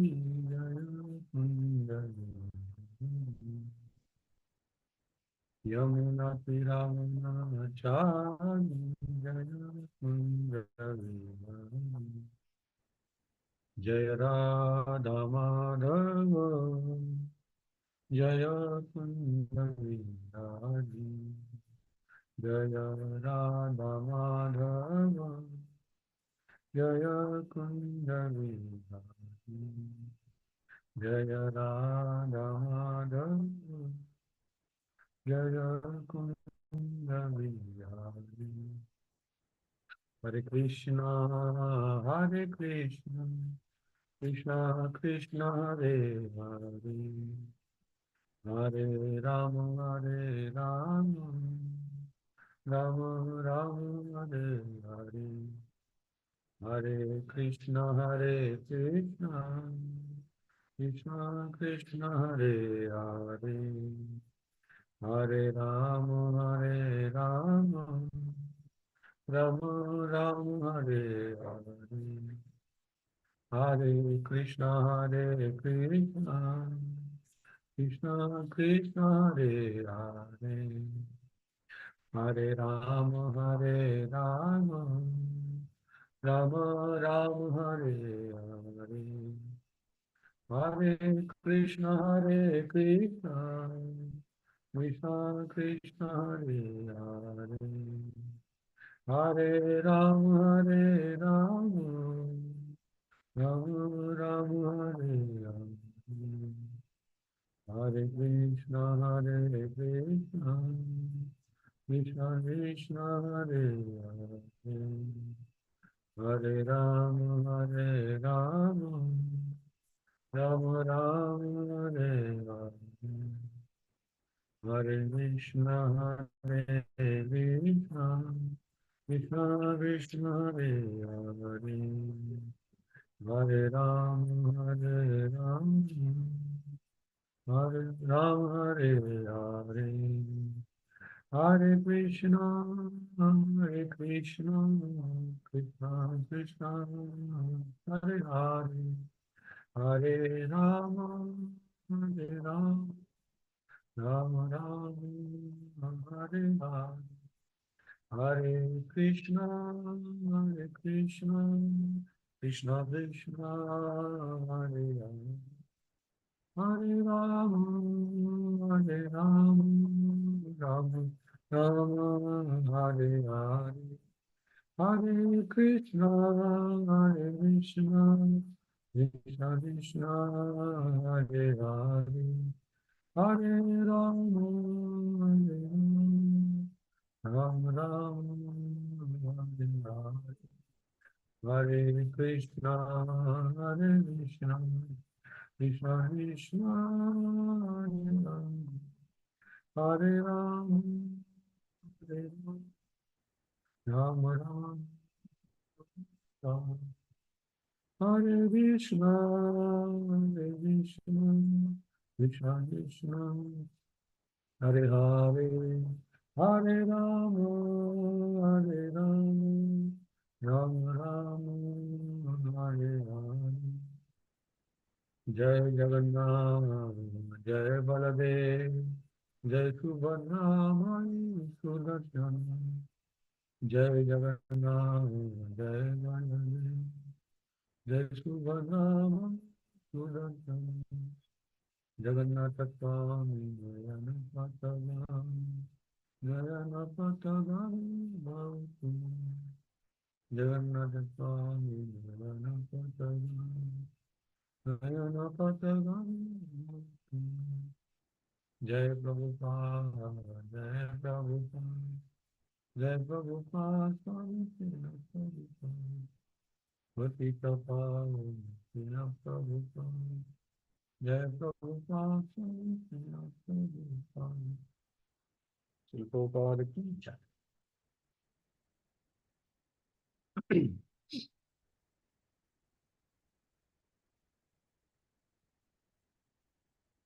जय कुंडली यमुनातिरवनाचारी जय कुंडली जय राधा माधव जय कुंडली जय राधा माधव जय कुंडली जय राधा माधव जय कुंडली हरे कृष्णा कृष्णा कृष्णा हरे हरे हरे राम राम राम हरे हरे हरे कृष्णा कृष्णा कृष्णा हरे हरे हरे राम राम राम हरे हरे हरे कृष्णा कृष्णा कृष्णा हरे हरे हरे राम राम राम हरे हरे हरे कृष्णा कृष्णा कृष्णा हरे हरे हरे राम राम राम हरे हरे हरे कृष्णा कृष्णा कृष्णा हरे हरे हरे राम राम राम हरे हरे हरे कृष्णा कृष्णा कृष्णा हरे हरे हरे राम हरे हरे हरे कृष्णा कृष्णा कृष्णा हरे हरे हरे राम राम हरे हरे हरे कृष्णा कृष्णा कृष्णा हरे हरे हरे राम राम राम हरे हरे हरे कृष्णा कृष्णा कृष्णा हरे हरे हरे राम राम हरे हरे हरे कृष्णा कृष्णा कृष्णा हरे राम राम राम हरे कृष्णा कृष्णा कृष्णा हरे हरे हरे राम राम राम हरे हरे जय जगन्नाथ जय बलदेव जय सुभद्रा माई सुदर्शन जय जगन्नाथ जय बलदेव जय सुभद्रा माई सुदर्शन जगन्नाथ स्वामी नयन पतगामी जगन्नाथ स्वामी नयन पतगामी जय प्रभुपाद जय प्रभुपाद स्वामी प्रभुपाद पतित पावन प्रभुपाद जय प्रभुपाद स्वामी प्रभुपाद श्री प्रभुपाद की जय।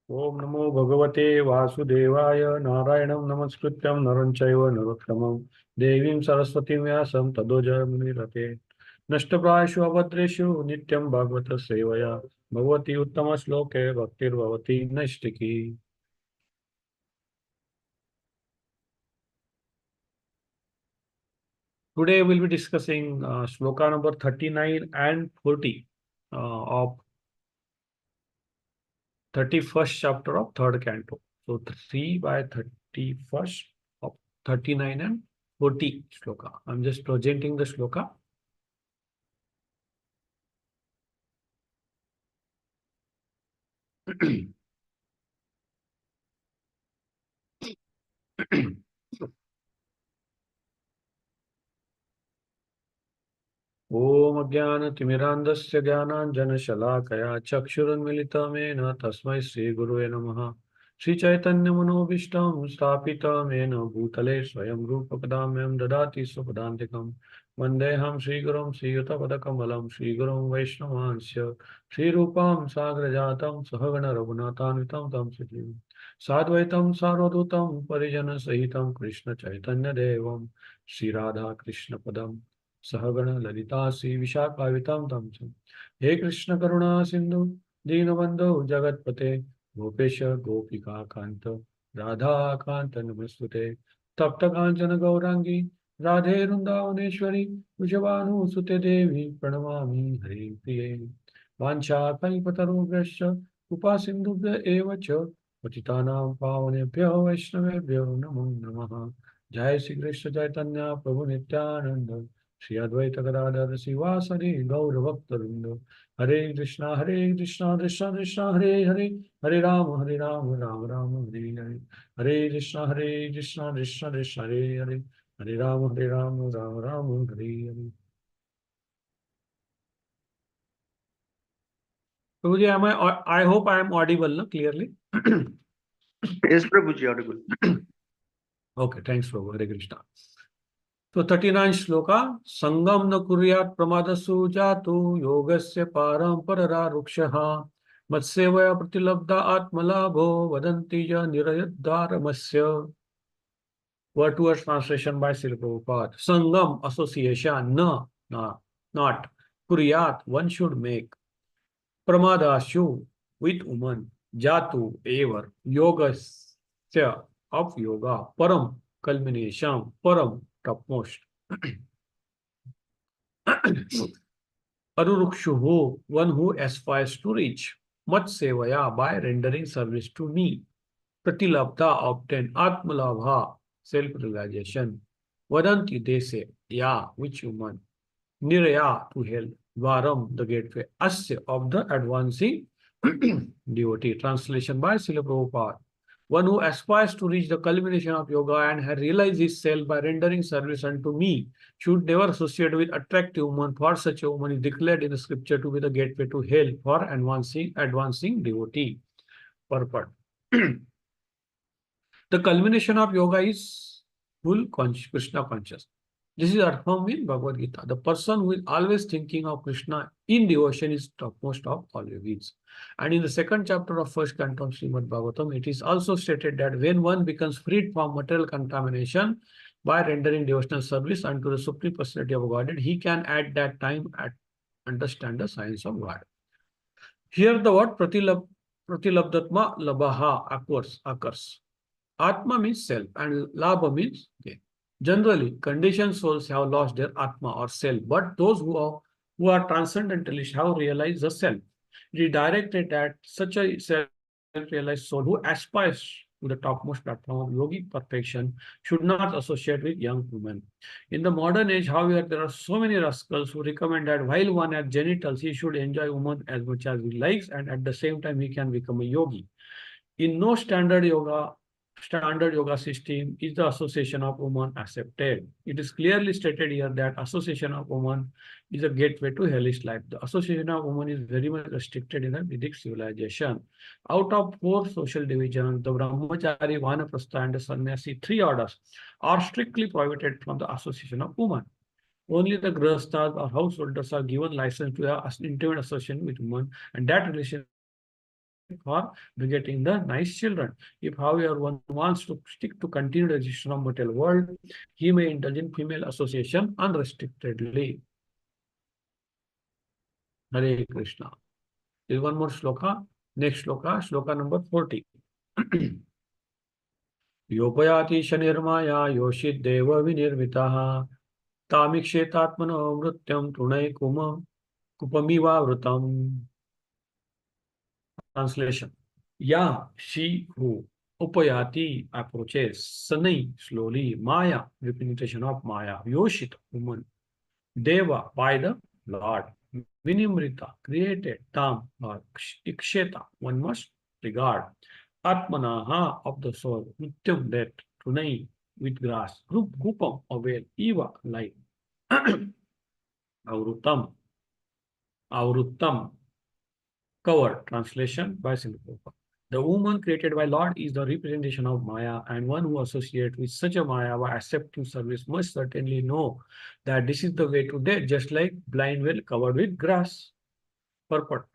ओम नमो भगवते वासुदेवाय नारायणं नमस्कृत्यं नरं चैव नरोत्तमं देवीं सरस्वतीं व्यासं ततो जयमुनिरते नष्टप्रायेषु अभद्रेषु नित्यं भागवत सेवया भगवती उत्तम श्लोके भक्तिर्भवती नैष्टिकी. Today we'll be discussing shloka number 39 and 40 of 31st chapter of third canto. So 3 by 31st of 39 and 40 shloka. I'm just presenting the shloka. ॐ अज्ञानतिमिरान्धस्य ज्ञानाञ्जनशलाकया चक्षुरुन्मिलितमेन तस्मै श्रीगुरुवे नमः. श्रीचैतन्यमनोभीष्टं स्थापितं येन भूतले स्वयं रूपकदाम्यं ददाति स्वपदान्तिकं. वन्देऽहं श्रीगुरुं श्रीयुतपदकमलं श्रीगुरुं वैष्णवांश्च श्रीरूपां साग्रजातं सहगण रघुनाथान्वितं तं श्रीजीवं साद्वैतं सार्वधूतं परिजनसहितं कृष्णचैतन्यदेवं श्रीराधा कृष्णपदं सहगण ललिता श्री विशाखावितां तं च. हे कृष्ण करुणा सिंधु दीनबंधु जगतपते गोपेश गोपिका कांत राधा कांत नमस्तुते. तप्त कांचन गौरांगी राधे वृंदावनेश्वरी वृषभानुसुते देवी प्रणमामि हरि प्रिये. वाञ्छाकल्पतरुभ्यश्च कृपा सिन्धुभ्य एव च पतितानां पावनेभ्यो वैष्णवेभ्यो नमो नमः. जय श्री कृष्ण चैतन्य प्रभु नित्यानंद श्री अद्वैत गदाधर शिवासरि गौर भक्तवृंद. हरे कृष्णा कृष्णा कृष्णा हरे हरे हरे राम राम राम हरे हरे. हरे कृष्णा कृष्णा कृष्णा हरे हरे हरे राम राम राम हरे हरे. प्रभु जी, I hope I am audible, no, clearly. Yes, Prabhuji, audible. Okay, thanks Prabhu. Hare Krishna. So 39 shloka. Sangam na kuryat pramadasu jatu yogasya parampara rukshaha matsevaya pratilabdha atmalabho vadanti ja nirayadharamasya. Word to word translation by Srila Prabhupada. Sangam, association, not. Kuryat, one should make. Pramadashu, with woman. Jatu, ever. Yogasya, of yoga. Param, culmination. Param, topmost. Arurukshuhu, one who aspires to reach. Mat sevaya, by rendering service to me. Pratilabdha, obtain. Atmalabha, self-realization. Vadanti, they say. Ya, which human. Niraya, to hell. Dvaram, the gateway. Asya, of the advancing devotee. Translation by Srila Prabhupada. One who aspires to reach the culmination of yoga and has realized his self by rendering service unto me should never associate with attractive woman, for such a woman is declared in the scripture to be the gateway to hell for advancing devotee. Purport. The culmination of yoga is full Krishna consciousness. This is affirmed in Bhagavad Gita. The person who is always thinking of Krishna in devotion is topmost of all yogis. And in the second chapter of first canto of Srimad Bhagavatam, it is also stated that when one becomes freed from material contamination by rendering devotional service unto the Supreme Personality of Godhead, he can at that time understand the science of God. Here the word pratilabdhatma labaha occurs. Atma means self and labha means gain. Generally, conditioned souls have lost their Atma or self, but those who are transcendentalists have realized the self. It is directed at such a self-realized soul who aspires to the topmost platform of yogic perfection should not associate with young women. In the modern age, however, there are so many rascals who recommend that while one has genitals, he should enjoy women as much as he likes, and at the same time, he can become a yogi. In no standard yoga system is the association of woman accepted. It is clearly stated here that association of woman is a gateway to hellish life. The association of woman is very much restricted in the Vedic civilization. Out of 4 social divisions, the Brahmachari, Vanaprastha, and the Sannyasi, 3 orders, are strictly prohibited from the association of woman. Only the grahasthas or householders are given license to have intimate association with women, and that relation for begetting the nice children. If, however, one wants to stick to continued existence of material world, he may indulge in female association unrestrictedly. Hare Krishna. There is one more shloka. Next shloka, shloka number 40. Yopayati shanirmaya yoshit deva vinirvitaha tamikshetatmano mrutyam trunai kupamiva vrutam. Translation. Yeah, she who upayati approaches, sanai slowly, maya, representation of maya, yoshit, woman, deva, by the Lord, vinimrita, created, tam, or iksheta, one must regard, atmanaha, of the soul, nityam, death, tunai, with grass, gupam, avail, eva, life, avrutam, avrutam, covered. Translation by Singapore. The woman created by Lord is the representation of Maya, and one who associates with such a Maya by accepting service must certainly know that this is the way to death, just like blind well covered with grass. Purport.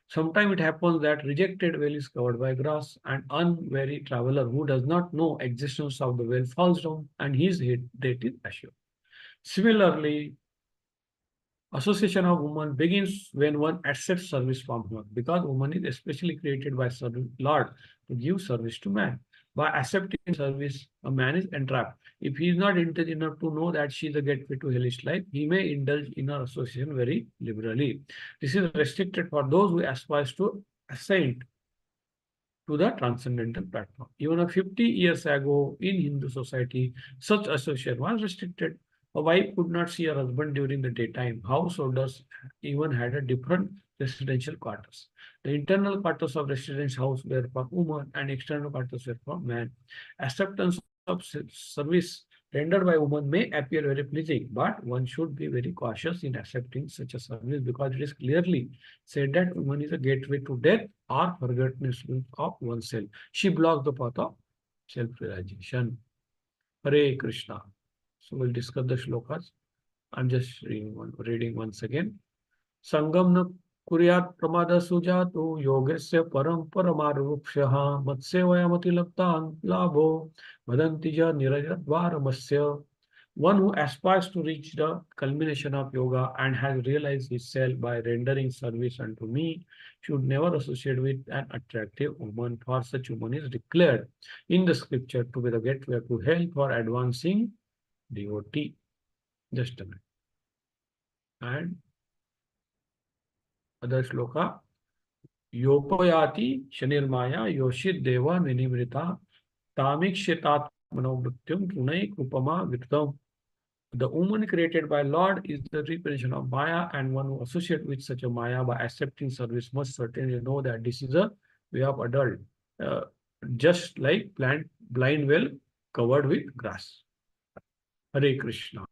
Sometimes it happens that rejected well is covered by grass, and unwary traveler who does not know existence of the well falls down, and his death is assured. Similarly, association of woman begins when one accepts service from her, because woman is especially created by Lord to give service to man. By accepting service, a man is entrapped. If he is not intelligent enough to know that she is a gateway to hellish life, he may indulge in her association very liberally. This is restricted for those who aspire to ascend to the transcendental platform. Even 50 years ago in Hindu society, such association was restricted. A wife could not see her husband during the daytime. Householders even had a different residential quarters. The internal quarters of residence house were for women and external quarters were for men. Acceptance of service rendered by women may appear very pleasing, but one should be very cautious in accepting such a service because it is clearly said that woman is a gateway to death or forgetfulness of oneself. She blocks the path of self-realization. Hare Krishna. So we'll discuss the shlokas. I'm just reading once again. Sangam na kuryat pramada sujatu yogesya param paramarvukshah matsevayamati laktan labho madantija nirajadvaramasya. One who aspires to reach the culmination of yoga and has realized himself by rendering service unto me should never associate with an attractive woman, for such woman is declared in the scripture to be the gateway to hell for advancing devotee. Just a minute. And other shloka. Yopayati shanirmaya yoshit deva ninimrita tamikshetat manovrityam tunai kupama vitam. The woman created by Lord is the representation of Maya, and one who associates with such a Maya by accepting service must certainly know that this is a way of adult, uh, just like blind well covered with grass. Hare Krishna.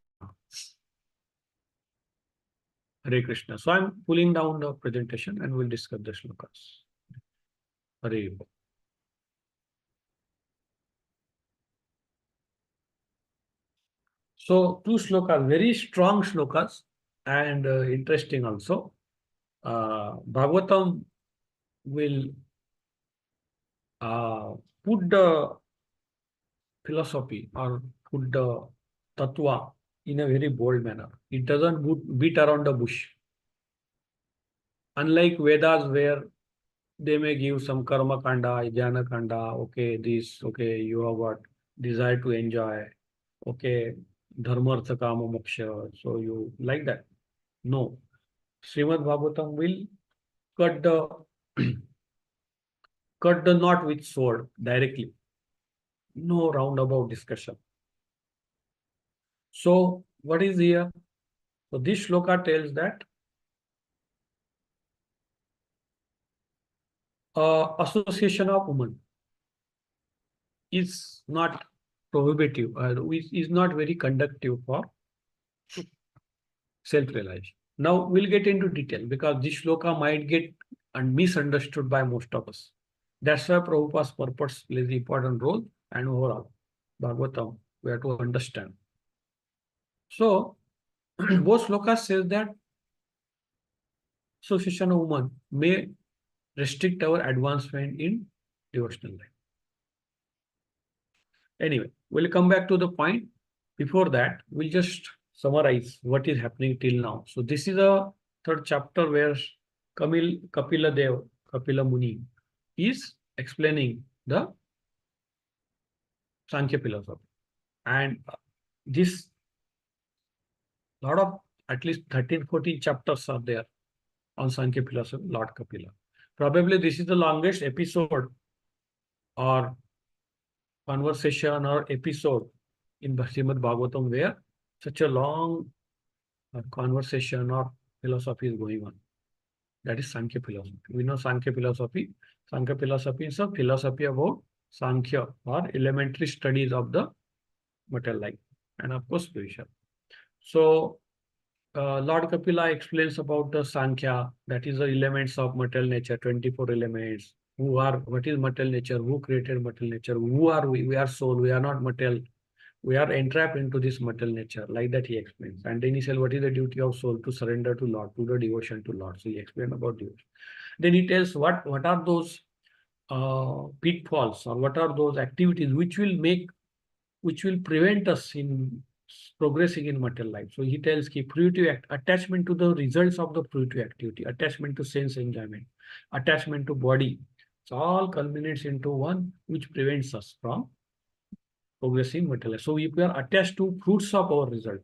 Hare Krishna. So I'm pulling down the presentation and we'll discuss the shlokas. Hare. So two shlokas, very strong shlokas and interesting also. Bhagavatam will put the philosophy or put the tattva in a very bold manner. It doesn't beat around the bush. Unlike Vedas, where they may give some karma kanda, jnana kanda, okay, this, okay, you have got desire to enjoy, okay, dharma, artha, kama, moksha, so you like that. No. Srimad Bhagavatam will cut the cut the knot with sword directly. No roundabout discussion. So what is here? So this shloka tells that association of women is not prohibitive, is not very conductive for self-realization. Now we'll get into detail because this shloka might get misunderstood by most of us. That's why Prabhupada's purpose plays an important role, and overall, Bhagavatam, we have to understand. So, both shlokas says that association of women may restrict our advancement in devotional life. Anyway, we'll come back to the point. Before that, we'll just summarize what is happening till now. So this is a third chapter where Kapila Dev, Kapila Muni is explaining the Sankhya philosophy. And this lot of at least 13, 14 chapters are there on Sankhya philosophy, Lord Kapila. Probably this is the longest episode or conversation or episode in Srimad Bhagavatam where such a long conversation or philosophy is going on. That is Sankhya philosophy. We know Sankhya philosophy. Sankhya philosophy is a philosophy about Sankhya or elementary studies of the material life and of course spiritual. So Lord Kapila explains about the Sankhya, that is the elements of material nature, 24 elements. What is material nature? Who created material nature? Who are we? We are soul. We are not material. We are entrapped into this material nature. Like that he explains. And then he says, what is the duty of soul? To surrender to Lord, to the devotion to Lord. So he explained about devotion. Then he tells what are those pitfalls or what are those activities which will prevent us in progressing in material life. So he tells ki fruitive attachment to the results of the fruitive activity, attachment to sense enjoyment, attachment to body. So all culminates into one which prevents us from progressing material life. So if we are attached to fruits of our result,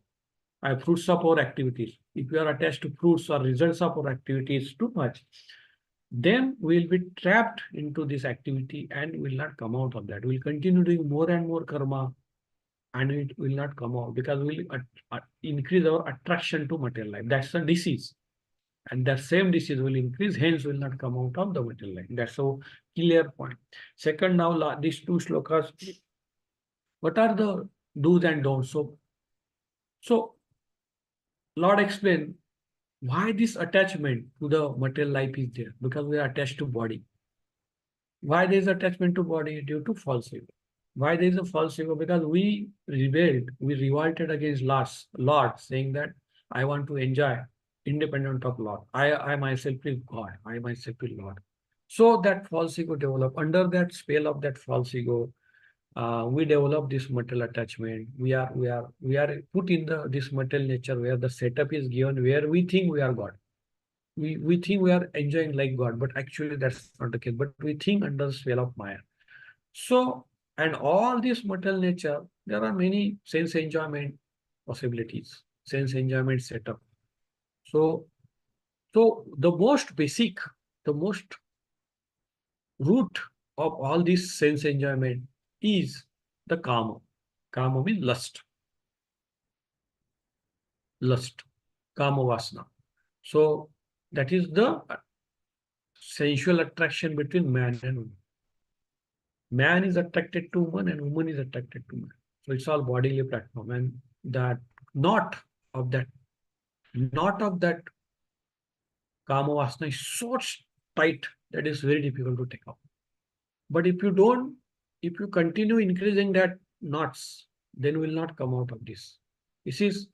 fruits of our activities, if we are attached to fruits or results of our activities too much, then we will be trapped into this activity and will not come out of that. We will continue doing more and more karma and it will not come out because we will increase our attraction to material life. That's a disease. And that same disease will increase, hence will not come out of the material life. That's a clear point. Second, now these two shlokas, what are the do's and don'ts? So Lord explained why this attachment to the material life is there, because we are attached to body. Why there is attachment to body? Due to false ego. Why there is a false ego? Because we rebelled, we revolted against Lord, saying that I want to enjoy independent of Lord. I myself is God. I myself is Lord. So that false ego developed. Under that spell of that false ego, we develop this material attachment. We are put in this material nature where the setup is given, where we think we are God. We think we are enjoying like God, but actually that's not the case. But we think under the spell of Maya. So, and all this material nature, there are many sense enjoyment possibilities, sense enjoyment setup. So, the most basic, the most root of all this sense enjoyment is the kama. Kama means lust. Lust. Kama vasana. So, that is the sensual attraction between man and woman. Man is attracted to woman and woman is attracted to man. So it's all bodily platform. And that knot of that kama vasana is so tight that is very difficult to take off. But if you continue increasing that knots, then we will not come out of this. This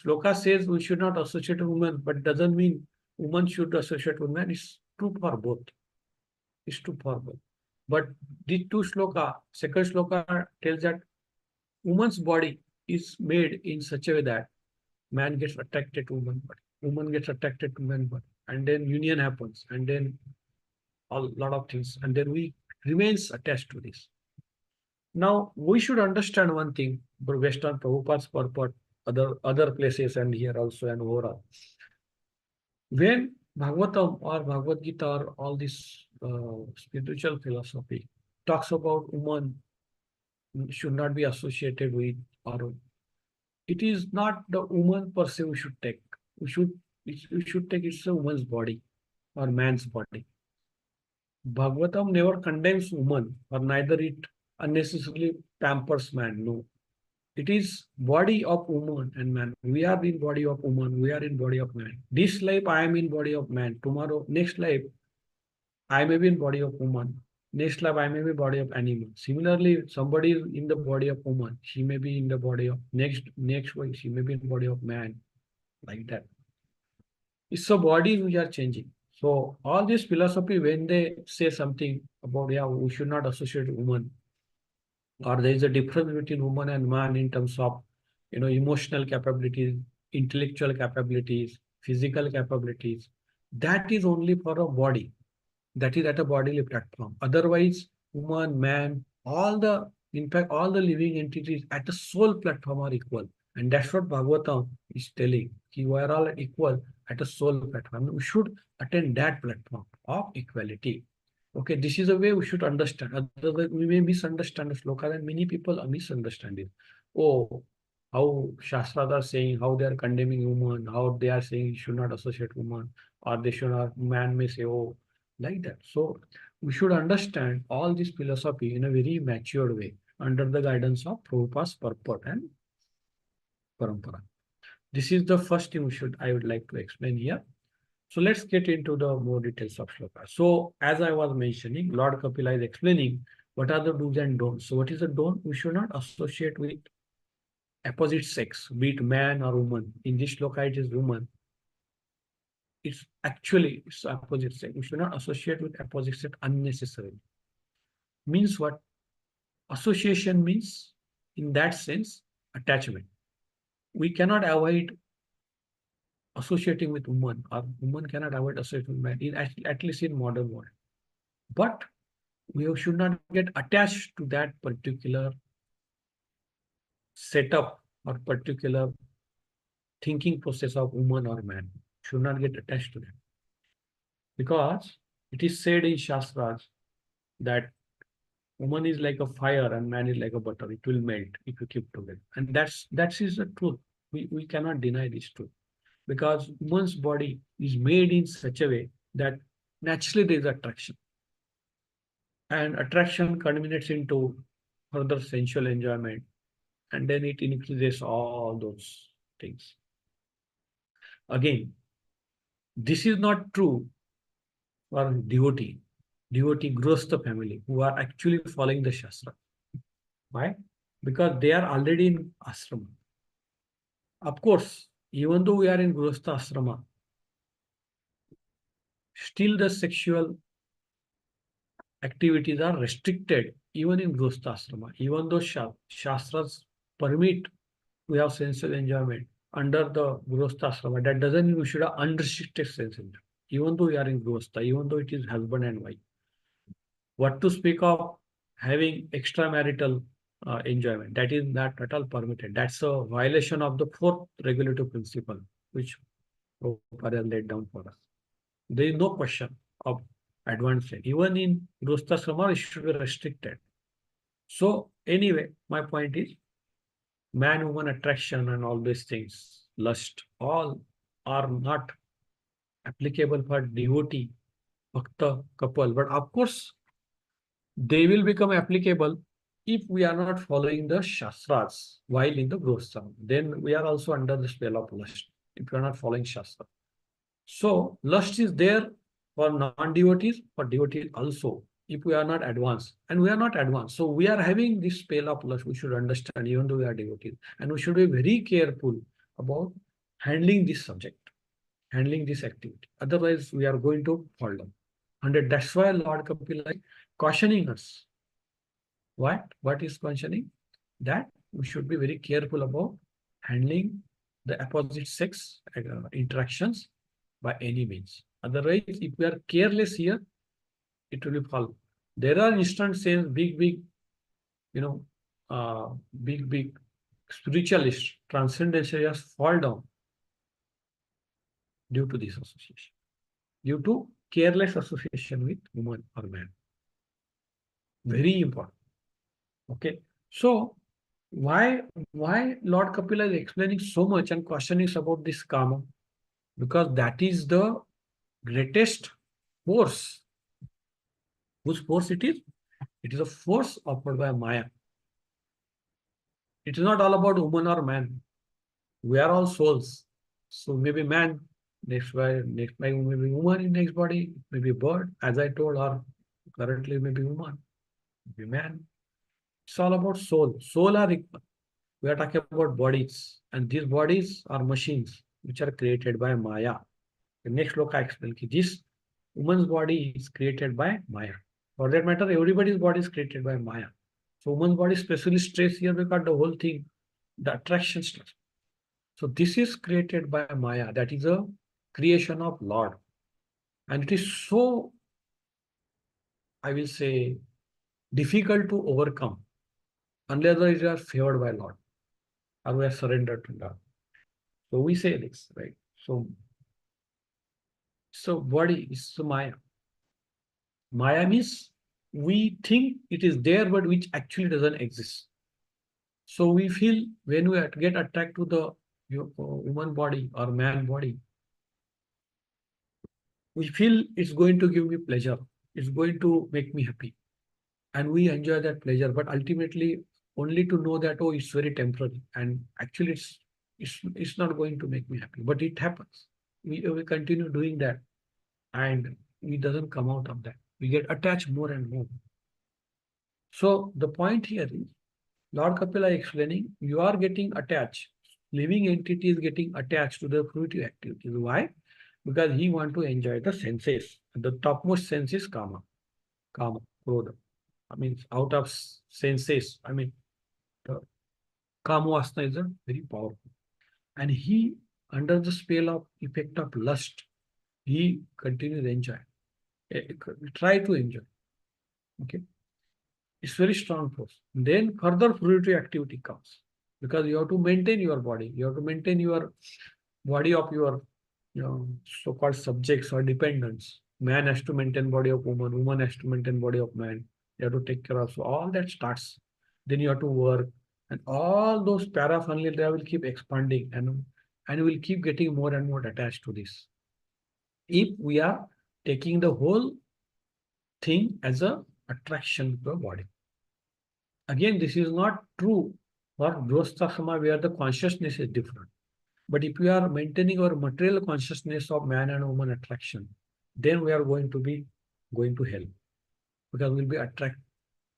sloka says we should not associate with women, but doesn't mean woman should associate with man. It's true for both. It's true for both. But the two sloka, second sloka tells that woman's body is made in such a way that man gets attracted to woman gets attracted to man body, and then union happens, and then a lot of things, and then we remains attached to this. Now we should understand one thing, but based on Prabhupada's purport, other places and here also and overall. When Bhagavatam or Bhagavad Gita or all this spiritual philosophy talks about woman should not be associated with, or it is not the woman per se we should take. We should take it's a woman's body or man's body. Bhagavatam never condemns woman or neither it unnecessarily pampers man. No. It is body of woman and man. We are in body of woman. We are in body of man. This life I am in body of man. Tomorrow, next life, I may be in body of woman. Next life, I may be body of animal. Similarly, somebody is in the body of woman. She may be in the body of next week. She may be in the body of man. Like that. It's so bodies which are changing. So all this philosophy, when they say something about we should not associate woman, or there is a difference between woman and man in terms of emotional capabilities, intellectual capabilities, physical capabilities, that is only for a body. That is at a bodily platform. Otherwise, woman, man, in fact, all the living entities at the soul platform are equal. And that's what Bhagavatam is telling. We are all equal at a soul platform. We should attain that platform of equality. Okay, this is a way we should understand. Otherwise, we may misunderstand the sloka, and many people misunderstand it. Oh, how Shastras are saying, how they are condemning women, how they are saying you should not associate women, or they should not, man may say, oh, like that. So we should understand all this philosophy in a very matured way under the guidance of Prabhupada's purport and parampara. This is the first thing I would like to explain here. So let's get into the more details of shloka. So as I was mentioning, Lord Kapila is explaining what are the do's and don'ts. So what is the don't? We should not associate with opposite sex, be it man or woman. In this shloka, it is woman. It's opposite sex. We should not associate with opposite sex unnecessarily. Means what? Association means, in that sense, attachment. We cannot avoid associating with woman, or woman cannot avoid associating with man, at least in modern world. But we should not get attached to that particular setup or particular thinking process of woman or man. Should not get attached to that. Because it is said in Shastras that woman is like a fire and man is like a butter. It will melt if you keep together. And that is the truth. We cannot deny this truth. Because woman's body is made in such a way that naturally there is attraction. And attraction culminates into further sensual enjoyment. And then it increases all those things. Again, this is not true for devotee Grostha family who are actually following the Shastra. Why? Because they are already in ashrama. Of course, even though we are in Grostha ashrama, still the sexual activities are restricted even in Grostha ashrama. Even though Shastras permit we have sensual enjoyment under the Grostha ashrama, that doesn't mean we should have unrestricted sensual enjoyment. Even though we are in Grostha, even though it is husband and wife. What to speak of having extramarital enjoyment? That is not at all permitted. That's a violation of the fourth regulative principle, which Prabhupada has laid down for us. There is no question of advancement. Even in Grosthasrama, it should be restricted. So anyway, my point is man-woman attraction and all these things, lust, all are not applicable for devotee, bhakta couple. But of course, they will become applicable if we are not following the Shastras while in the Grostham. Then we are also under the spell of lust if you are not following Shastra. So lust is there for non-devotees, for devotees also, if we are not advanced. And we are not advanced. So we are having this spell of lust, we should understand, even though we are devotees. And we should be very careful about handling this subject, handling this activity. Otherwise, we are going to fall down. And that's why Lord Kapila is cautioning us. What is cautioning? That we should be very careful about handling the opposite sex interactions by any means. Otherwise, if we are careless here, it will fall. There are instances, big, big spiritualists, transcendentalists fall down due to this association, due to careless association with woman or man. Very important. Okay. So why Lord Kapila is explaining so much and questioning about this karma? Because that is the greatest force. Whose force it is? It is a force offered by Maya. It is not all about woman or man. We are all souls. So maybe man, next maybe woman in next body, maybe bird, as I told, or currently maybe woman, maybe man. It's all about soul. Soul are equal. We are talking about bodies, and these bodies are machines which are created by Maya. The next look I explain this woman's body is created by Maya. For that matter, everybody's body is created by Maya. So woman's body is specially stressed here because the whole thing, the attraction starts. So this is created by Maya. That is a creation of Lord. And it is so, I will say, difficult to overcome unless you are favored by Lord or we are surrendered to God. So we say this, right? So body is Maya. Maya means we think it is there, but which actually doesn't exist. So we feel when we get attracted to the woman body or man body, we feel it's going to give me pleasure. It's going to make me happy. And we enjoy that pleasure, but ultimately only to know that, oh, it's very temporary. And actually it's not going to make me happy, but it happens. We continue doing that and it doesn't come out of that. We get attached more and more. So the point here is, Lord Kapila explaining, you are getting attached. Living entity is getting attached to the fruitive activities. Why? Because he want to enjoy the senses. The topmost sense is kama, krodha. I mean, out of senses. I mean, the kama vasana is a very powerful. And he, under the spell of effect of lust, he continues to enjoy. Try to enjoy. Okay. It's very strong force. Then further fruitive activity comes because you have to maintain your body. You have to maintain your body of your so-called subjects or dependents. Man has to maintain body of woman. Woman has to maintain body of man. You have to take care of. So all that starts. Then you have to work, and all those paraphernalia will keep expanding and will keep getting more and more attached to this. If we are taking the whole thing as a attraction to the body. Again, this is not true for Grosthasama where the consciousness is different. But if we are maintaining our material consciousness of man and woman attraction, then we are going to hell because we'll be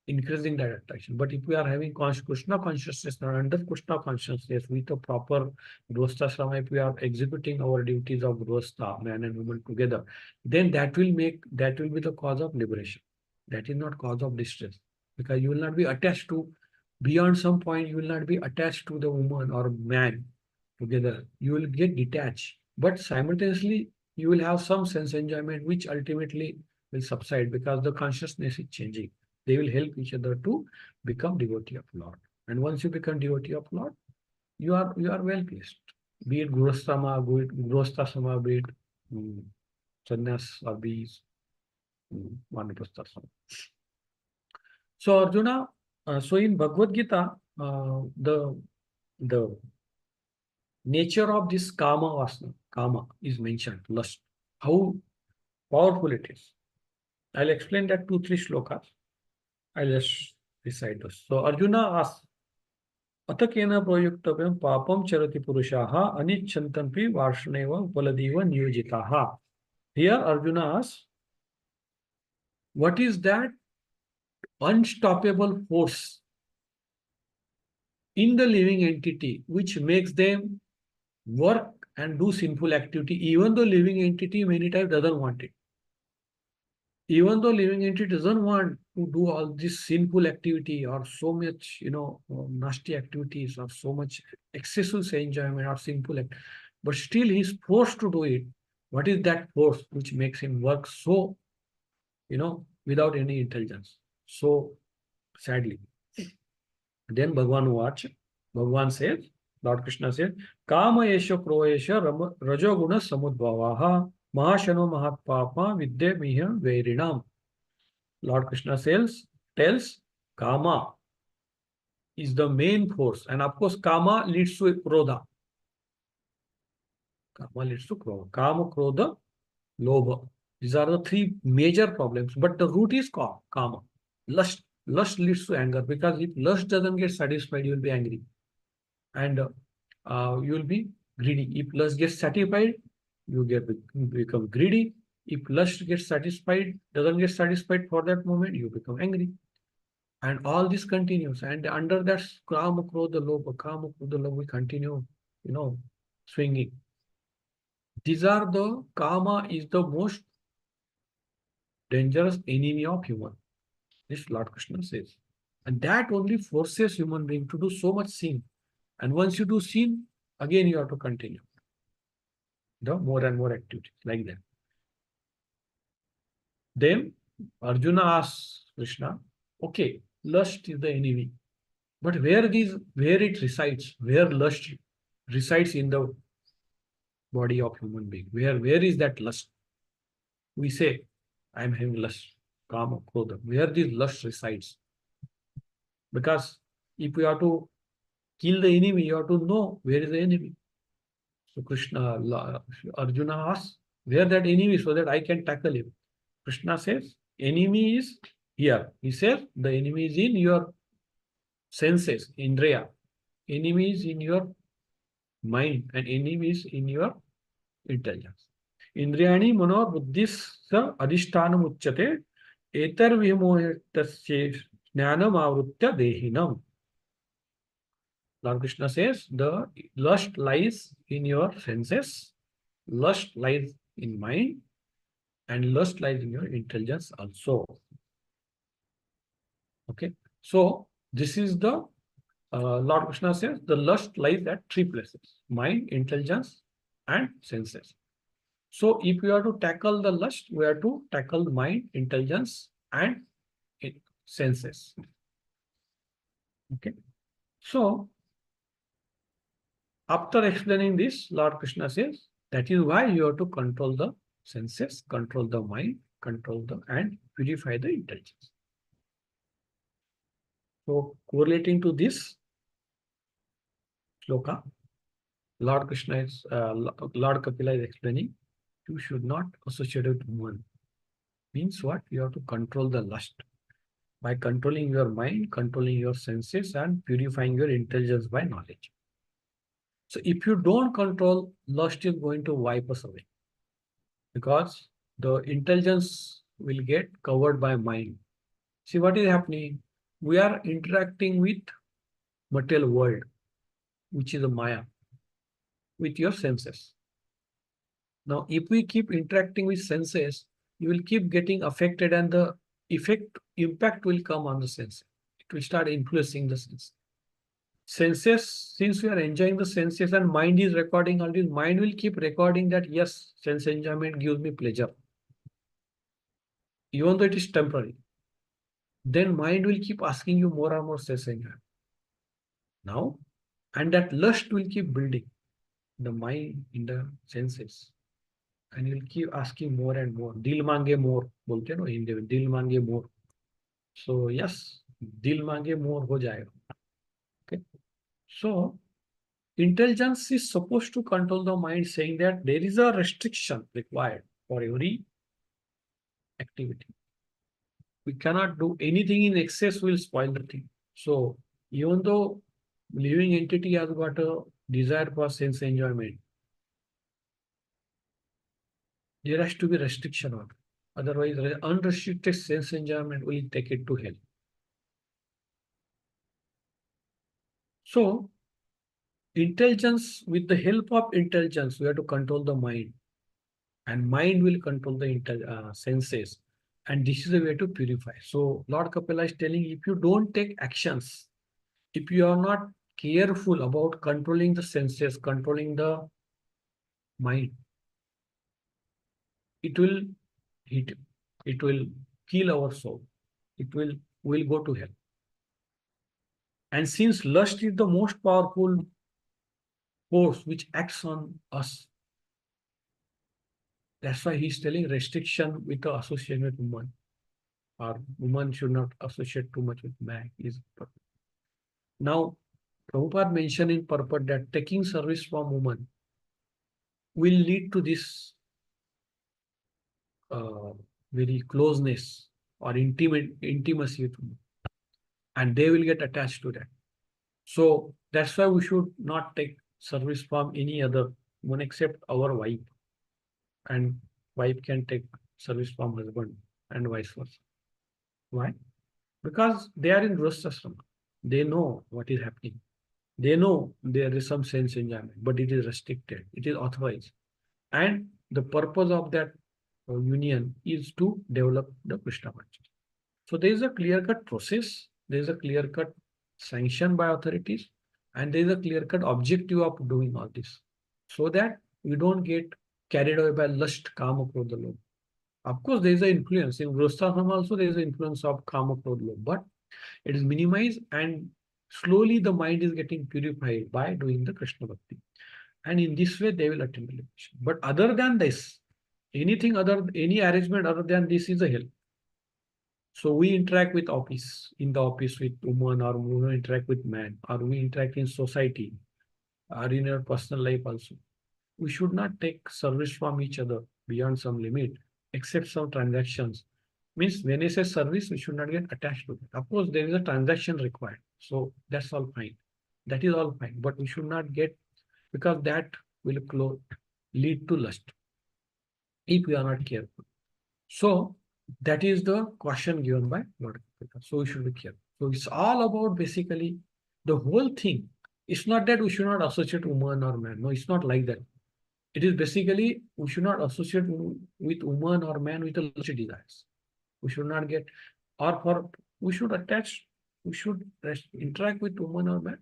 increasing that attraction. But if we are having Krishna consciousness or under Krishna consciousness with a proper Grosthasama, if we are executing our duties of Grostha, man and woman together, then that will be the cause of liberation. That is not cause of distress because you will not be attached to, beyond some point, you will not be attached to the woman or man together. You will get detached, but simultaneously you will have some sense enjoyment, which ultimately will subside because the consciousness is changing. They will help each other to become devotee of Lord. And once you become devotee of Lord, you are well placed. Be it Grosthasama, be it sannyas or be it Vanaprasthasama. So Arjuna, so in Bhagavad Gita, the nature of this kama vasana, kama is mentioned, lust, how powerful it is. I'll explain that 2-3 shlokas. I'll just recite those. So Arjuna asks, Atakena proyuktavayam papam charati purushaha anichantampi varshaneva upaladeva niyojitaha. Here Arjuna asks, what is that unstoppable force in the living entity which makes them work and do sinful activity, even though living entity many times doesn't want it. Even though living entity doesn't want to do all this sinful activity or so much, nasty activities or so much excessive enjoyment or sinful act, but still he's forced to do it. What is that force which makes him work so, without any intelligence? So sadly. Then Bhagavan says, Lord Krishna said, Kama Esha Kroesha Rajoguna Samudbhavaha Mahashano Mahatpapa Vidya Miha Vairinam. Lord Krishna tells Kama is the main force. And of course, Kama leads to Krodha. Kama leads to Krodha. Kama, Krodha, Lobha. These are the 3 major problems. But the root is Kama. Lust. Lust leads to anger because if lust doesn't get satisfied, you will be angry. And you will be greedy. If lust gets satisfied, you become greedy. If lust doesn't get satisfied for that moment, you become angry. And all this continues. And under that Kama, Krodha, Lobha, we continue, swinging. Kama is the most dangerous enemy of human. This Lord Krishna says. And that only forces human being to do so much sin. And once you do sin, again you have to continue the more and more activities like that. Then Arjuna asks Krishna, okay, lust is the enemy, but where it resides, where lust resides in the body of human being, where is that lust? We say, I am having lust, kama, krodha. Where this lust resides? Because if we are to kill the enemy, you have to know where is the enemy. So Arjuna asks, where that enemy is so that I can tackle him. Krishna says, enemy is here. He says, the enemy is in your senses, Indriya. Enemy is in your mind and enemy is in your intelligence. Indriyani mano buddhissa adhishtanam uchyate etar vimohitasya jnanam avrutya dehinam. Lord Krishna says, the lust lies in your senses, lust lies in mind, and lust lies in your intelligence also. Okay. So this is the Lord Krishna says the lust lies at three places: mind, intelligence, and senses. So if we are to tackle the lust, we have to tackle mind, intelligence, and senses. Okay. So after explaining this, Lord Krishna says that is why you have to control the senses, control the mind, and purify the intelligence. So correlating to this shloka, Lord Krishna is Lord Kapila is explaining you should not associate with woman. Means what? You have to control the lust by controlling your mind, controlling your senses, and purifying your intelligence by knowledge. So if you don't control, lust is going to wipe us away because the intelligence will get covered by mind. See what is happening? We are interacting with material world, which is a Maya, with your senses. Now, if we keep interacting with senses, you will keep getting affected and the impact will come on the sense. It will start influencing the sense. Senses, since we are enjoying the senses and mind is recording all this, mind will keep recording that, yes, sense enjoyment gives me pleasure. Even though it is temporary. Then mind will keep asking you more and more sense enjoyment. Now, and that lust will keep building the mind in the senses. And you'll keep asking more and more. Dil mange more. बोलते हैं ना हिंदी में दिल मांगे more. So yes, dil mange more हो जाएगा. Okay. So intelligence is supposed to control the mind, saying that there is a restriction required for every activity. We cannot do anything in excess will spoil the thing. So even though living entity has got a desire for sense enjoyment, there has to be restriction on it. Otherwise, unrestricted sense enjoyment will take it to hell. So, intelligence, with the help of intelligence, we have to control the mind. And mind will control the senses. And this is a way to purify. So, Lord Kapila is telling if you don't take actions, if you are not careful about controlling the senses, controlling the mind, it will hit you. It will kill our soul. It will go to hell. And since lust is the most powerful force which acts on us, that's why he's telling restriction with the association with woman. Or woman should not associate too much with man. Now, Prabhupada mentioned in purport that taking service from woman will lead to this very closeness or intimacy with woman. And they will get attached to that. So that's why we should not take service from any other one except our wife. And wife can take service from husband and vice versa. Why? Because they are in Grosthasrama. They know what is happening. They know there is some sense enjoyment, but it is restricted. It is authorized. And the purpose of that union is to develop the Krishna consciousness. So there is a clear-cut process. There is a clear-cut sanction by authorities. And there is a clear-cut objective of doing all this. So that we don't get carried away by lust, kama, krodha, lobha. Of course, there is an influence. In Vrosthasrama also there is an influence of Kama Krodha Lobha, but it is minimized and slowly the mind is getting purified by doing the Krishna Bhakti. And in this way, they will attain liberation. But other than this, any arrangement other than this is a hell. So we interact with office, in the office with woman, or we interact with man, or we interact in society, or in our personal life also. We should not take service from each other beyond some limit, except some transactions. Means when I say service, we should not get attached to it. Of course, there is a transaction required. So that's all fine. That is all fine. But we should not get, because that will lead to lust if we are not careful. So that is the caution given by Lord Kapila. So we should be careful. So it's all about basically the whole thing. It's not that we should not associate woman or man. No, it's not like that. It is basically we should not associate with woman or man with the lust desires. We should not get, or for we should attach, we should interact with woman or man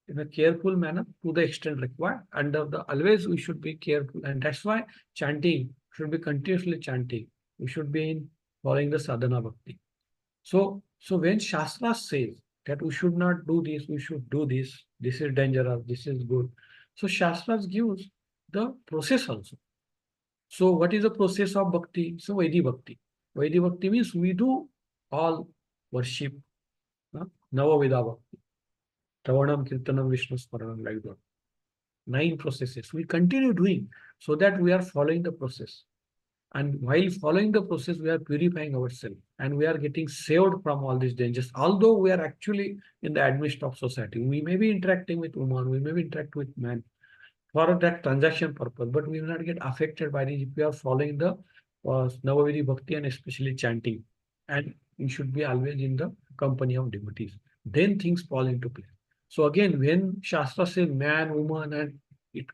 in a careful manner to the extent required. Under the always we should be careful, and that's why chanting should be continuously chanting. We should be in following the sadhana bhakti. So when Shastra says that we should not do this, we should do this, this is dangerous, this is good. So Shastras gives the process also. So what is the process of bhakti? So Vaidhi bhakti. Vaidhi bhakti means we do all worship, Navavidha bhakti, Travanam, Kirtanam, Vishnu Smaranam, like that. 9 processes. We continue doing so that we are following the process. And while following the process, we are purifying ourselves and we are getting saved from all these dangers. Although we are actually in the midst of society, we may be interacting with woman, we may be interacting with man for that transaction purpose, but we will not get affected by this if we are following the Navavidhi Bhakti and especially chanting. And we should be always in the company of devotees. Then things fall into place. So again, when Shastra says man, woman, and it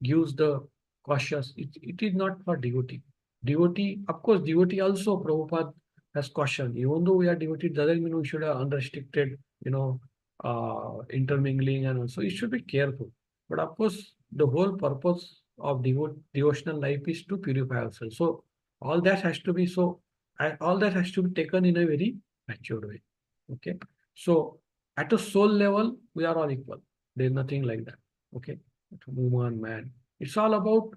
gives the cautious, it is not for devotee. Devotee, of course, devotee also Prabhupada has cautioned. Even though we are devotee, doesn't mean we should have unrestricted, intermingling, and also it should be careful. But of course, the whole purpose of devotional life is to purify ourselves. So all that has to be all that has to be taken in a very matured way. Okay. So at a soul level, we are all equal. There's nothing like that. Okay. Woman, man. It's all about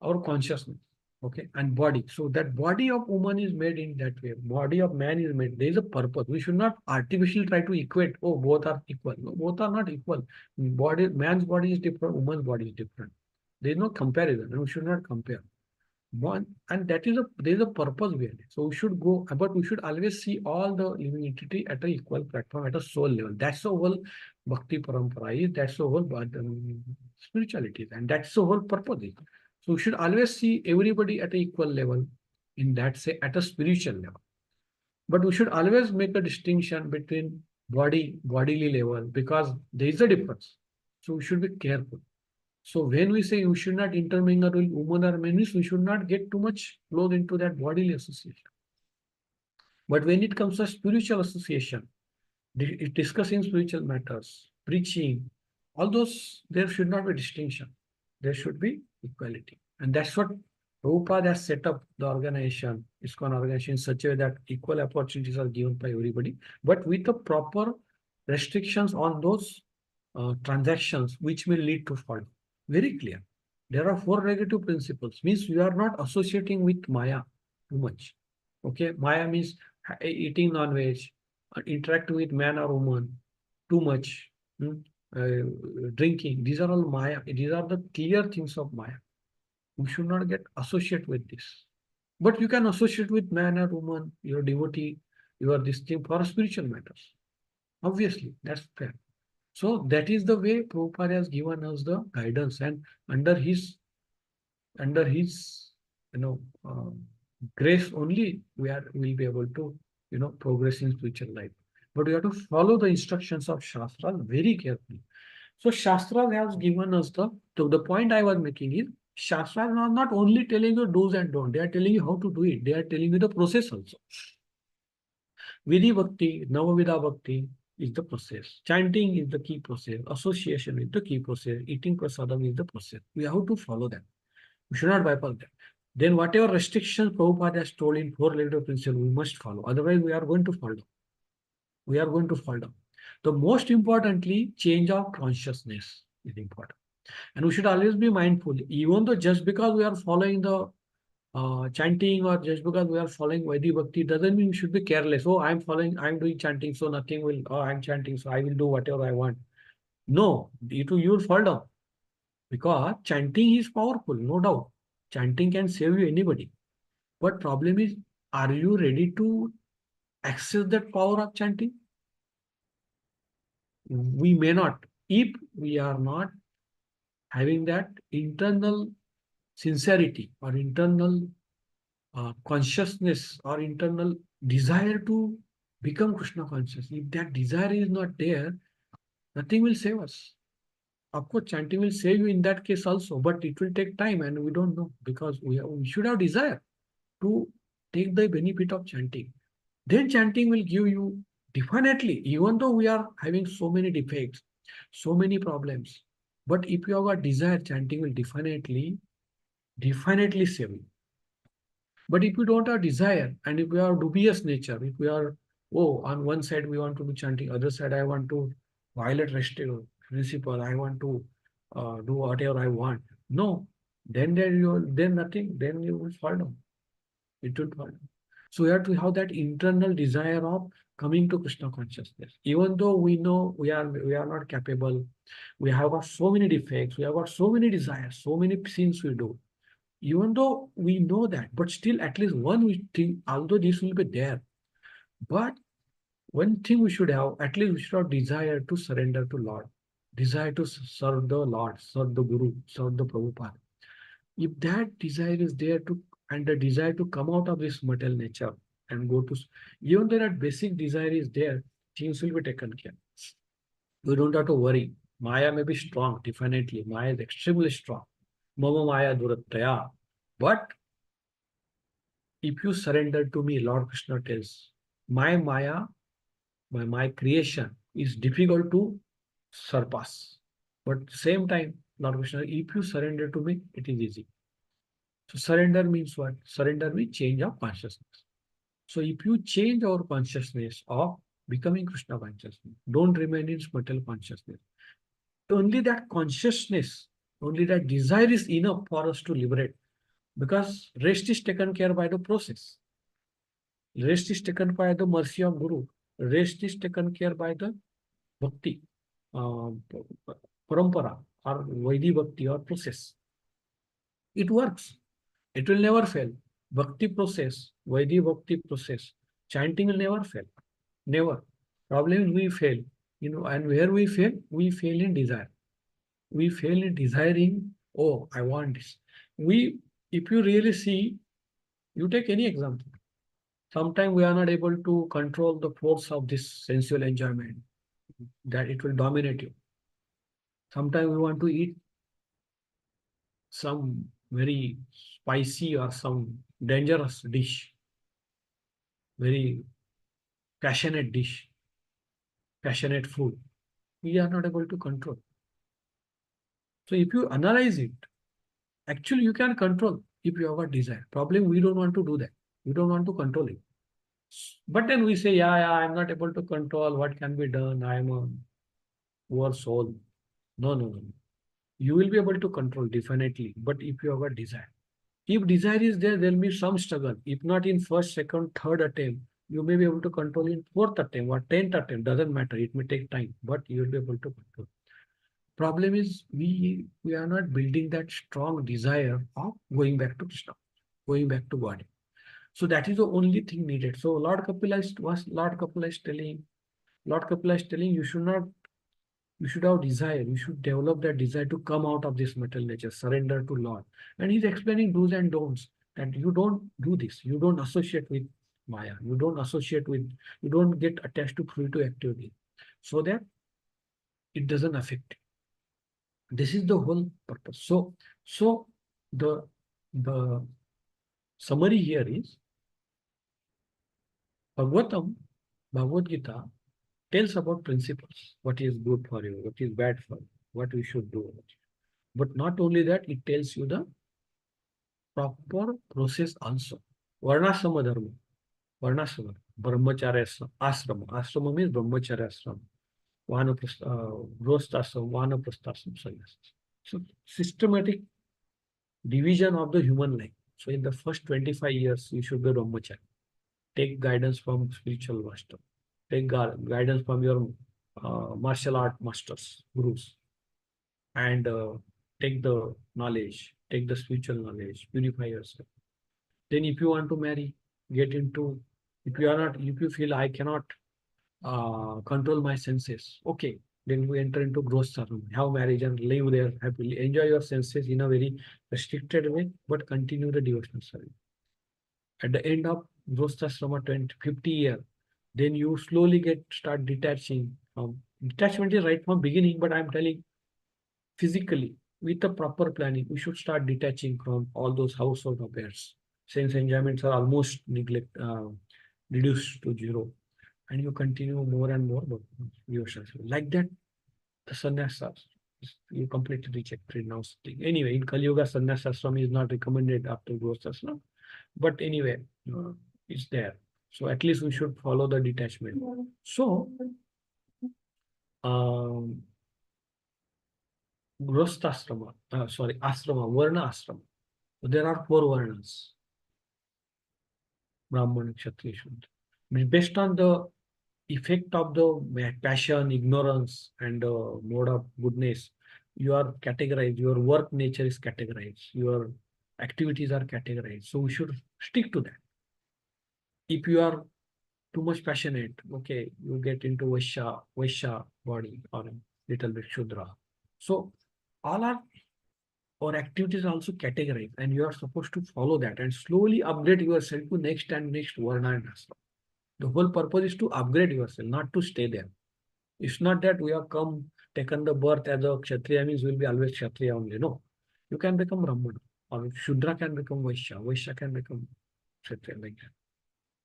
our consciousness. Okay. And body. So that body of woman is made in that way. Body of man is made. There is a purpose. We should not artificially try to equate. Oh, both are equal. No, both are not equal. Man's body is different. Woman's body is different. There is no comparison. And we should not compare. One, and there is a purpose behind it. So we should go, but we should always see all the living entity at an equal platform, at a soul level. That's the whole bhakti parampara is. That's the whole spirituality, and that's the whole purpose is. So we should always see everybody at an equal level, in that say at a spiritual level. But we should always make a distinction between bodily level, because there is a difference. So we should be careful. So when we say you should not intermingle with woman or men, we should not get too much close into that bodily association. But when it comes to spiritual association, discussing spiritual matters, preaching, all those, there should not be distinction. There should be equality. And that's what Prabhupada has set up the organization, ISKCON organization, in such a way that equal opportunities are given by everybody, but with the proper restrictions on those transactions which may lead to fraud. Very clear. There are 4 negative principles. Means we are not associating with Maya too much. Okay, Maya means eating non-veg, interacting with man or woman too much, drinking. These are all Maya. These are the clear things of Maya. We should not get associated with this. But you can associate with man or woman, your devotee, you are this thing for spiritual matters. Obviously, that's fair. So that is the way Prabhupada has given us the guidance, and under his grace only will be able to progress in spiritual life. But we have to follow the instructions of Shastra very carefully. So Shastra has given us the point I was making is Shastra are not only telling you do's and don'ts, they are telling you how to do it. They are telling you the process also. Vidhi Bhakti, Navavidha Bhakti is the process. Chanting is the key process. Association is the key process. Eating prasadam is the process. We have to follow that. We should not bypass that. then whatever restrictions Prabhupada has told in four letter principle, we must follow. Otherwise, we are going to fall down. We are going to fall down. The most importantly, change of consciousness is important. And we should always be mindful, even though just because we are following the chanting or just because we are following Vaidhi Bhakti doesn't mean we should be careless. Oh, I'm doing chanting, so nothing will, oh, I'm chanting, so I will do whatever I want. No, you will fall down because chanting is powerful, no doubt. Chanting can save you anybody. But problem is, are you ready to access that power of chanting? We may not. If we are not having that internal sincerity or internal consciousness or internal desire to become Krishna conscious, if that desire is not there, nothing will save us. Of course, chanting will save you in that case also, but it will take time and we don't know because we should have desire to take the benefit of chanting. Then chanting will give you definitely, even though we are having so many defects, so many problems, but if you have a desire, chanting will definitely save you. But if you don't have desire and if we are dubious nature, if we are, oh, on one side we want to be chanting, other side I want to violate principle, I want to do whatever I want. No, then nothing, then you will fall down. It will fall down. So we have to have that internal desire of coming to Krishna consciousness. Even though we know we are not capable, we have got so many defects, we have got so many desires, so many sins we do. Even though we know that, but still at least one we think, although this will be there, but one thing we should have, at least we should have desire to surrender to Lord, desire to serve the Lord, serve the Guru, serve the Prabhupada. If that desire is there to, and the desire to come out of this material nature and go to, even though that basic desire is there, things will be taken care. You don't have to worry. Maya may be strong, definitely. Maya is extremely strong. Mama Maya Durattaya. But if you surrender to me, Lord Krishna tells, my Maya, my creation is difficult to surpass. But same time, Lord Krishna, if you surrender to me, it is easy. So surrender means what? Surrender means change of consciousness. So if you change our consciousness of becoming Krishna consciousness, don't remain in material consciousness. Only that consciousness, only that desire is enough for us to liberate because rest is taken care by the process. Rest is taken by the mercy of Guru. Rest is taken care by the bhakti, uh, parampara or Vaidhi bhakti or process. It works. It will never fail. Bhakti process, Vaidhi bhakti process, chanting will never fail. Never. Problem is we fail. And where we fail in desire. We fail in desiring, oh, I want this. If you really see, you take any example. Sometimes we are not able to control the force of this sensual enjoyment, that it will dominate you. Sometimes we want to eat some very spicy or some dangerous dish, very passionate dish, passionate food. We are not able to control. So if you analyze it, actually you can control if you have a desire. Problem, we don't want to do that. We don't want to control it. But then we say, yeah, I'm not able to control. What can be done? I am a poor soul. No. You will be able to control definitely. But if you have a desire, if desire is there, there will be some struggle. If not in first, second, third attempt, you may be able to control in fourth attempt or 10th attempt. Doesn't matter. It may take time, but you will be able to control. Problem is we are not building that strong desire of going back to Krishna, going back to God. So that is the only thing needed. So Lord Kapila is telling you should have desire. You should develop that desire to come out of this material nature, surrender to Lord. And he's explaining do's and don'ts. And you don't do this. You don't associate with Maya. You don't get attached to fruitive activity. So that it doesn't affect. This is the whole purpose. So the the summary here is Bhagavatam, Bhagavad Gita tells about principles, what is good for you, what is bad for you, what we should do. But not only that, it tells you the proper process also. Varnashrama dharma. Varnashrama. Brahmacharya ashrama. Ashrama means brahmacharya ashrama. Grosthashram, vanaprasthashram, sannyasashram. So systematic division of the human life. So in the first 25 years, you should be brahmachari. Take guidance from spiritual master. Take guidance from your martial art masters, gurus, and take the knowledge, take the spiritual knowledge, purify yourself. Then, if you want to marry, get into. If you are not, if you feel I cannot control my senses, okay, then we enter into growth sadhana, have marriage and live there happily. Enjoy your senses in a very restricted way, but continue the devotional service. At the end of Grosthashrama 20, 50 year, then you slowly start detaching from detachment is right from beginning, but I'm telling physically with the proper planning, we should start detaching from all those household affairs. Sense enjoyments are almost reduced to zero, and you continue more and more devotional service. Like that, the sannyasa you completely reject renounced thing. Anyway, in Kali Yuga, sannyasa is not recommended after Grosthashrama. But anyway, it's there. So at least we should follow the detachment. So, um, ashrama, Varna ashrama. So there are four Varnas, Brahman, Kshatriya, Shudra. Based on the effect of the passion, ignorance, and mode of goodness, you are categorized, your work nature is categorized, your activities are categorized. So we should stick to that. If you are too much passionate, okay, you get into Vaishya body or a little bit Shudra. So all our activities are also categorized, and you are supposed to follow that and slowly upgrade yourself to next and next Varna and Ashram. The whole purpose is to upgrade yourself, not to stay there. It's not that we have taken the birth as a Kshatriya means we'll be always Kshatriya only. No. You can become Brahmana, or Shudra can become Vaishya can become Kshatriya, like that.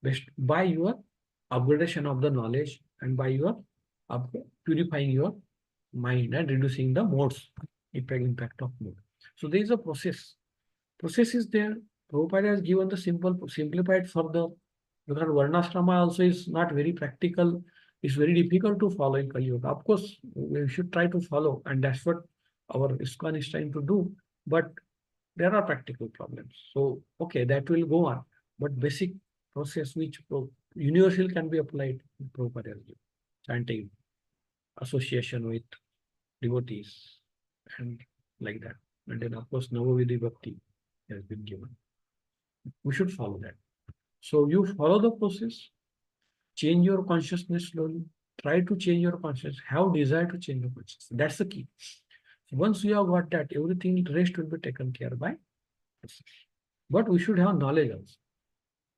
Best by your upgradation of the knowledge and by your purifying your mind and reducing the modes, impact of mode. So there is a process. Process is there. Prabhupada has given the simplified further, because Varnashrama also is not very practical. It's very difficult to follow in Kali Yuga. Of course, we should try to follow, and that's what our ISKCON is trying to do. But there are practical problems. So, okay, that will go on. But basic process which universal can be applied in Prabhupada has given. Chanting, association with devotees, and like that. And then, of course, Navavidhi Bhakti has been given. We should follow that. So you follow the process, change your consciousness slowly, try to change your consciousness, have desire to change your consciousness. That's the key. Once you have got that, everything rest will be taken care by us. But we should have knowledge also.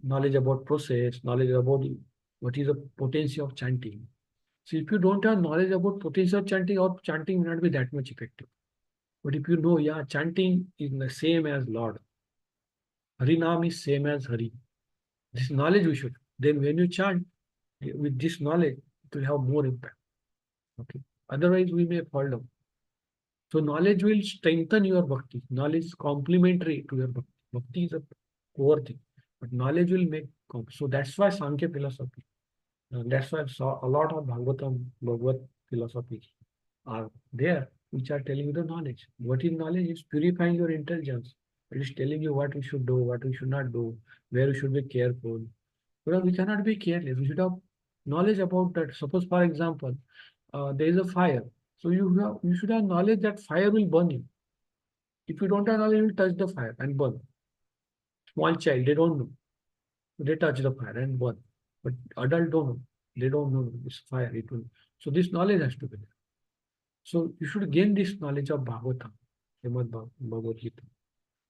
Knowledge about process, knowledge about what is the potency of chanting. So if you don't have knowledge about potency of chanting, or chanting will not be that much effective. But if you know, yeah, chanting is the same as Lord. Harinam is same as Hari. This knowledge we should. Then when you chant with this knowledge, it will have more impact. Okay. Otherwise, we may fall down. So knowledge will strengthen your bhakti. Knowledge is complementary to your bhakti. Bhakti is a core thing, but knowledge will make. So that's why Sankhya philosophy. That's why a lot of Bhagavad philosophy are there, which are telling you the knowledge. What is knowledge? Is purifying your intelligence. It is telling you what we should do, what we should not do, where we should be careful. Because we cannot be careless. We should have knowledge about that. Suppose, for example, there is a fire. So you should have knowledge that fire will burn you. If you don't have knowledge, you will touch the fire and burn. Small child, they don't know. They touch the fire and burn. But adult don't know. They don't know this fire. It will. So this knowledge has to be there. So you should gain this knowledge of Bhagavatam, Bhagavad Gita.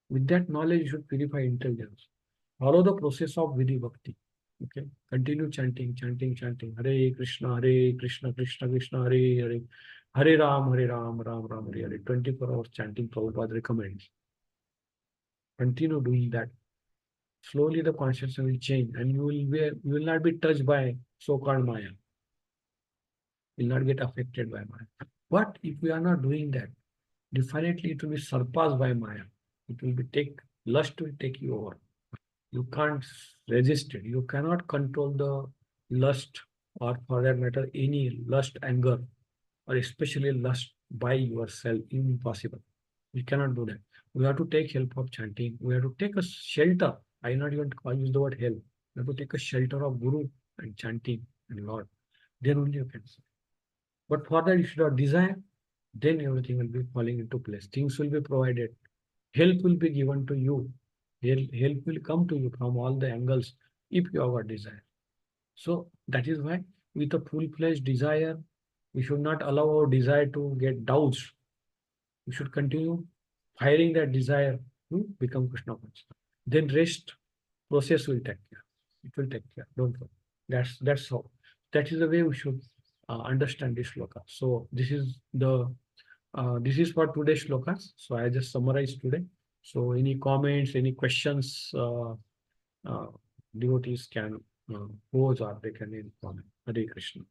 With that knowledge, you should purify intelligence. Follow the process of Vidhi Bhakti. Okay. Continue chanting, chanting, chanting. Hare Krishna, Krishna Krishna, Hare Hare. Hare Ram, Ram Ram, Hare Hare. 24 hours chanting Prabhupada recommends. Continue doing that. Slowly the consciousness will change and you will not be touched by so-called Maya. You will not get affected by Maya. But if we are not doing that, definitely it will be surpassed by Maya. It will be lust will take you over. You can't resist it. You cannot control the lust, or for that matter, any lust, anger, or especially lust by yourself. Impossible. We cannot do that. We have to take help of chanting. We have to take a shelter. I not even use the word help. We have to take a shelter of Guru and chanting and Lord. Then only you can say. But for that, you should have desire. Then everything will be falling into place. Things will be provided. Help will be given to you. Help will come to you from all the angles if you have a desire. So that is why, with a full-fledged desire, we should not allow our desire to get doused. We should continue firing that desire to become Krishna conscious. Then rest process will take care. It will take care. Don't worry. That's how. That is the way we should understand this shloka. So this is for today's shlokas. So I just summarized today. So any comments, any questions, uh, devotees can pose, or they can comment. Hare Krishna.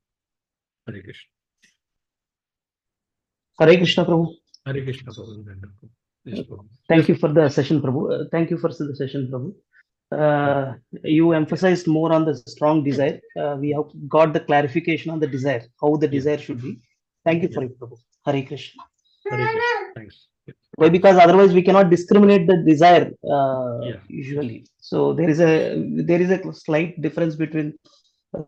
Hare Krishna. Hare Krishna, Prabhu. Hare Krishna, Prabhu. Yes, Prabhu. Thank Yes. you for the session, Prabhu. Thank you for the session, Prabhu. You emphasized more on the strong desire. We have got the clarification on the desire, how the desire should be. Thank you for it, Prabhu. Hare Krishna. Hare Krishna. Thanks. Why? Because otherwise we cannot discriminate the desire Yeah. usually. So there is a slight difference between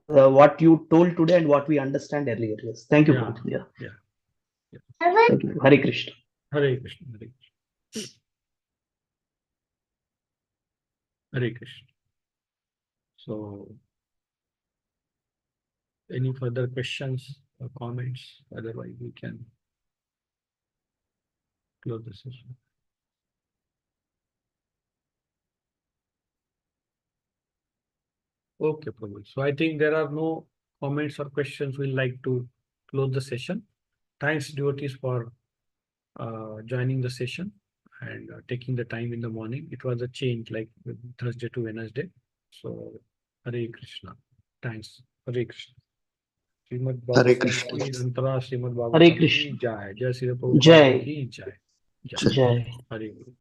what you told today and what we understand earlier. Yes. Thank you, Yeah. Prabhu. Yeah. Yeah. Thank you. Hare Krishna. Hare Krishna. Hare Krishna. Hare Krishna. So, any further questions or comments? Otherwise, we can close the session. Okay, Prabhu. So I think there are no comments or questions. We'd like to close the session. Thanks, devotees, for joining the session and taking the time in the morning. It was a change, like Thursday to Wednesday. So, Hare Krishna. Thanks. Hare Krishna. Shrimad Hare Bhagavatam Krishna. की अंतरा Shrimad Hare Bhagavatam की Krishna. जय, जय Shri Prabhupada Jai. की जय, जय Jai. हरे गुरु।